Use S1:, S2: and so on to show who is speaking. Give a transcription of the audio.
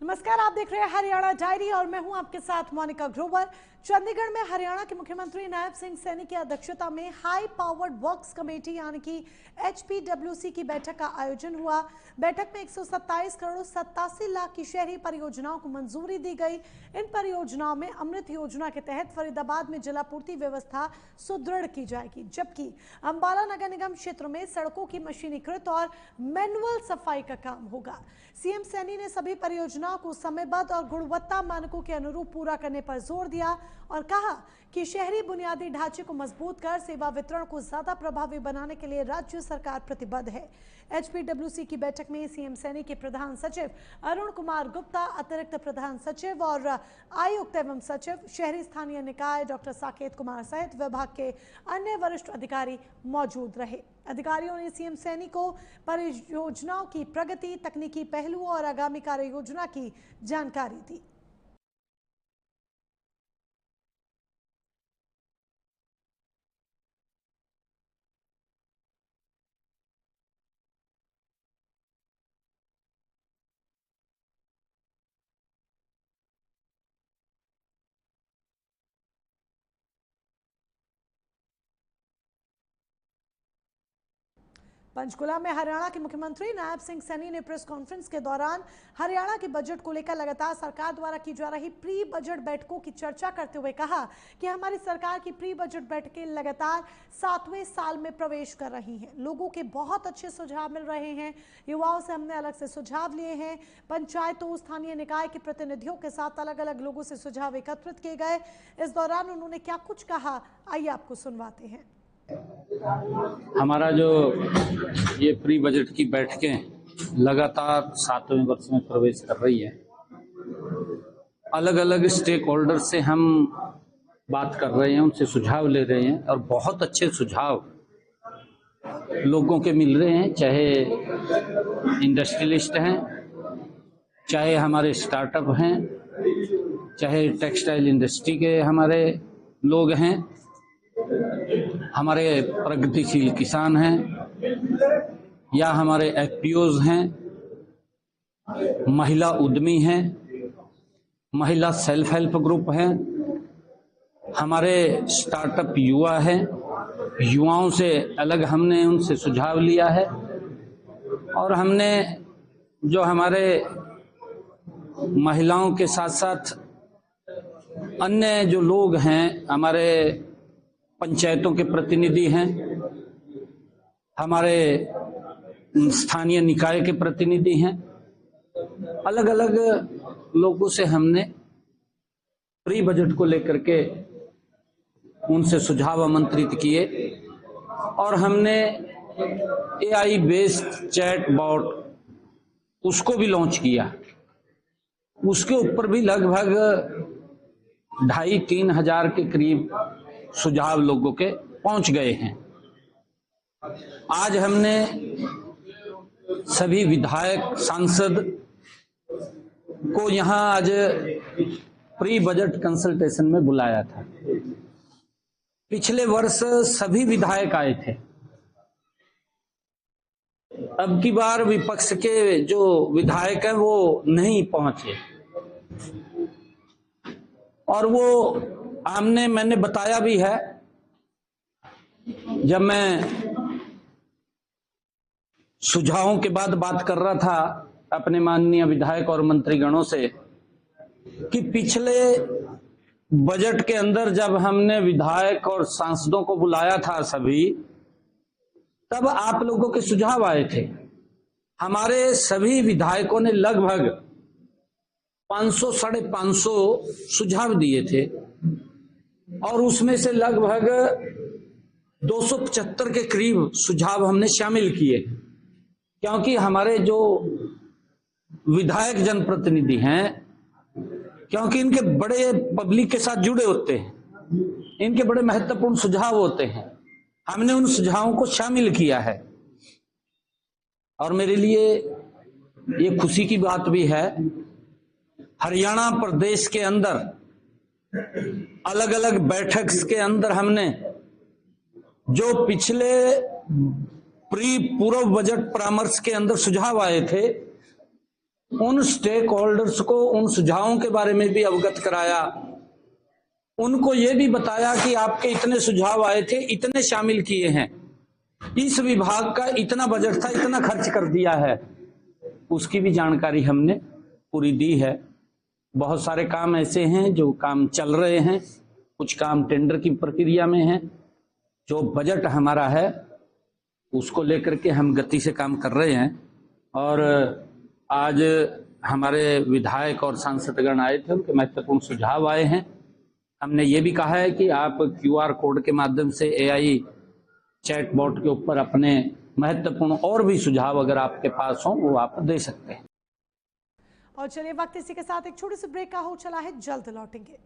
S1: नमस्कार, आप देख रहे हैं हरियाणा डायरी और मैं हूं आपके साथ मोनिका ग्रोवर। चंडीगढ़ में हरियाणा के मुख्यमंत्री नायब सिंह सैनी की अध्यक्षता में हाई पावर्ड वर्क्स कमेटी यानी कि HPWC की बैठक का आयोजन हुआ। बैठक में 127 करोड़ 87 लाख की शहरी परियोजनाओं को मंजूरी दी गई। इन परियोजनाओं में अमृत योजना के तहत फरीदाबाद में जलापूर्ति व्यवस्था सुदृढ़ की जाएगी, जबकि अंबाला नगर निगम क्षेत्र में सड़कों की मशीनीकृत और मैनुअल सफाई का काम होगा। सीएम सैनी ने सभी परियोजनाओं को समयबद्ध और गुणवत्ता मानकों के अनुरूप पूरा करने पर जोर दिया और कहा कि शहरी बुनियादी ढांचे को मजबूत कर सेवा वितरण को ज्यादा प्रभावी बनाने के लिए राज्य सरकार प्रतिबद्ध है। HPWC की बैठक में सीएम सैनी के प्रधान सचिव अरुण कुमार गुप्ता, अतिरिक्त प्रधान सचिव और आयुक्त एवं सचिव, शहरी स्थानीय निकाय डॉक्टर साकेत कुमार सहित विभाग के अन्य वरिष्ठ अधिकारी मौजूद रहे। अधिकारियों ने सीएम सैनी को परियोजनाओं की प्रगति, तकनीकी पहलुओं और आगामी कार्य योजना की जानकारी दी। पंचकुला में हरियाणा के मुख्यमंत्री नायब सिंह सैनी ने प्रेस कॉन्फ्रेंस के दौरान हरियाणा के बजट को लेकर लगातार सरकार द्वारा की जा रही प्री बजट बैठकों की चर्चा करते हुए कहा कि हमारी सरकार की प्री बजट बैठकें लगातार 7वें साल में प्रवेश कर रही हैं। लोगों के बहुत अच्छे सुझाव मिल रहे हैं। युवाओं से हमने अलग से सुझाव लिए हैं। पंचायतों, स्थानीय निकाय के प्रतिनिधियों के साथ अलग अलग लोगों से सुझाव एकत्रित किए गए। इस दौरान उन्होंने क्या कुछ कहा, आइए आपको सुनवाते हैं।
S2: हमारा जो ये प्री बजट की बैठकें लगातार 7वें वर्ष में प्रवेश कर रही है। अलग अलग स्टेक होल्डर से हम बात कर रहे हैं, उनसे सुझाव ले रहे हैं और बहुत अच्छे सुझाव लोगों के मिल रहे हैं, चाहे इंडस्ट्रियलिस्ट हैं, चाहे हमारे स्टार्टअप हैं, चाहे टेक्सटाइल इंडस्ट्री के हमारे लोग हैं, हमारे प्रगतिशील किसान हैं या हमारे FPOs हैं, महिला उद्यमी हैं, महिला सेल्फ हेल्प ग्रुप हैं, हमारे स्टार्टअप युवा हैं। युवाओं से अलग हमने उनसे सुझाव लिया है और हमने जो हमारे महिलाओं के साथ साथ अन्य जो लोग हैं, हमारे पंचायतों के प्रतिनिधि हैं, हमारे स्थानीय निकाय के प्रतिनिधि हैं, अलग अलग लोगों से हमने प्री बजट को लेकर के उनसे सुझाव आमंत्रित किए और हमने AI बेस्ड चैट बॉट उसको भी लॉन्च किया। उसके ऊपर भी लगभग 2,500-3 हजार के करीब सुझाव लोगों के पहुंच गए हैं। आज हमने सभी विधायक, सांसद को यहां आज प्री बजट कंसल्टेशन में बुलाया था। पिछले वर्ष सभी विधायक आए थे। अब की बार विपक्ष के जो विधायक हैं वो नहीं पहुंचे और वो मैंने बताया भी है। जब मैं सुझावों के बाद बात कर रहा था अपने माननीय विधायक और मंत्रीगणों से कि पिछले बजट के अंदर जब हमने विधायक और सांसदों को बुलाया था सभी, तब आप लोगों के सुझाव आए थे। हमारे सभी विधायकों ने लगभग 500-550 सुझाव दिए थे और उसमें से लगभग 275 के करीब सुझाव हमने शामिल किए, क्योंकि हमारे जो विधायक जनप्रतिनिधि हैं, क्योंकि इनके बड़े पब्लिक के साथ जुड़े होते हैं, इनके बड़े महत्वपूर्ण सुझाव होते हैं, हमने उन सुझावों को शामिल किया है। और मेरे लिए ये खुशी की बात भी है, हरियाणा प्रदेश के अंदर अलग अलग बैठक के अंदर हमने जो पिछले पूर्व बजट परामर्श के अंदर सुझाव आए थे उन स्टेक होल्डर्स को उन सुझावों के बारे में भी अवगत कराया, उनको ये भी बताया कि आपके इतने सुझाव आए थे, इतने शामिल किए हैं, इस विभाग का इतना बजट था, इतना खर्च कर दिया है, उसकी भी जानकारी हमने पूरी दी है। बहुत सारे काम ऐसे हैं जो काम चल रहे हैं, कुछ काम टेंडर की प्रक्रिया में है। जो बजट हमारा है उसको लेकर के हम गति से काम कर रहे हैं। और आज हमारे विधायक और सांसदगण आए थे, उनके महत्वपूर्ण सुझाव आए हैं। हमने ये भी कहा है कि आप QR कोड के माध्यम से AI चैटबॉट के ऊपर अपने महत्वपूर्ण और भी सुझाव अगर आपके पास हो वो आप दे सकते हैं।
S1: और चलिए वक्त इसी के साथ एक छोटे से ब्रेक का हो चला है, जल्द लौटेंगे।